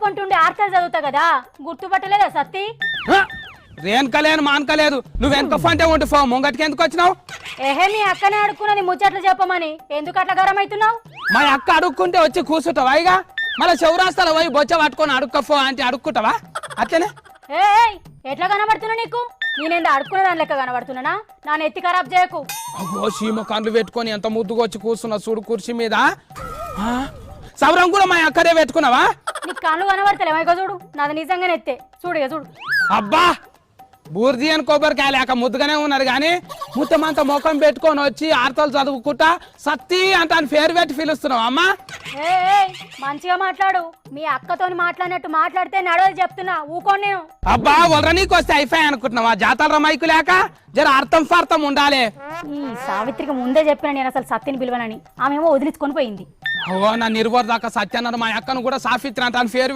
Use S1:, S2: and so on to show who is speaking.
S1: కొంటుండే ఆర్తలు చదువుతా కదా గుర్తుపట్టలేదా సత్తి?
S2: రేణుకలేదు మానకలేదు నువ్వు వెనక ఫంటే ఉండిపో ముంగటికి ఎందుకు వచ్చినావు?
S1: ఏహే మీ అక్కనే అడుక్కున్నది ముచ్చట్లు చెప్పమని, ఎందుకు అట్లా గరం అవుతున్నావు?
S2: మా అక్క అడుక్కుంటే వచ్చి కూర్చుంటావా? ఇక మళ్ళీ చౌరాస్తాలో పోయి బొచ్చ పట్టుకొని అడుక్కఫో అంటే అడుక్కుంటావా? అట్లనే
S1: ఏ ఎట్లా కనబడుతున్నా నీకు? నేనేందో అడుక్కునే దాని లెక్క కనబడుతున్నానా? నా నెత్తి ఖరాబ్ చేయకు.
S2: అగో సీమ కండ్లు పెట్టుకొని ఎంత ముద్దుగా వచ్చి కూర్చున్నా చూడు కుర్చీ మీద. సవరం కూడా మా అక్కడే పెట్టుకున్నావా?
S1: నీకు కళ్ళు కనబడతలేమో ఇక చూడు, నాది నిజంగా నెత్తే చూడు, ఇక చూడు.
S2: అబ్బా బూర్ది అని కొబ్బరికాయ లేక ముద్దుగానే ఉన్నారు కానీ ముత్తమంతా ముఖం పెట్టుకొని వచ్చి ఆర్తలు చదువుకుంటా సత్తి అంత పేరు పెట్టి పిలుస్తున్నావు అమ్మా.
S1: ఏ మంచిగా మాట్లాడు, మీ అక్కతోని మాట్లాడినట్టు మాట్లాడితే నడవదు చెప్తున్నా, ఊకోండి నేను.
S2: అబ్బా వల్ల నీకు వస్తే అయిపోయి అనుకుంటున్నావా? జాతర మైకు లేక జర అర్థం ఫార్థం ఉండాలి.
S1: ఈ సావిత్రికి ముందే చెప్పిన నేను అసలు సత్తిని పిలువనని, ఆమెమో వదిలించుకొని పోయింది.
S2: ఓ నా నిర్వర్ దాకా సత్యన్నారు మా అక్కను కూడా సాఫిత్రి అంత పేరు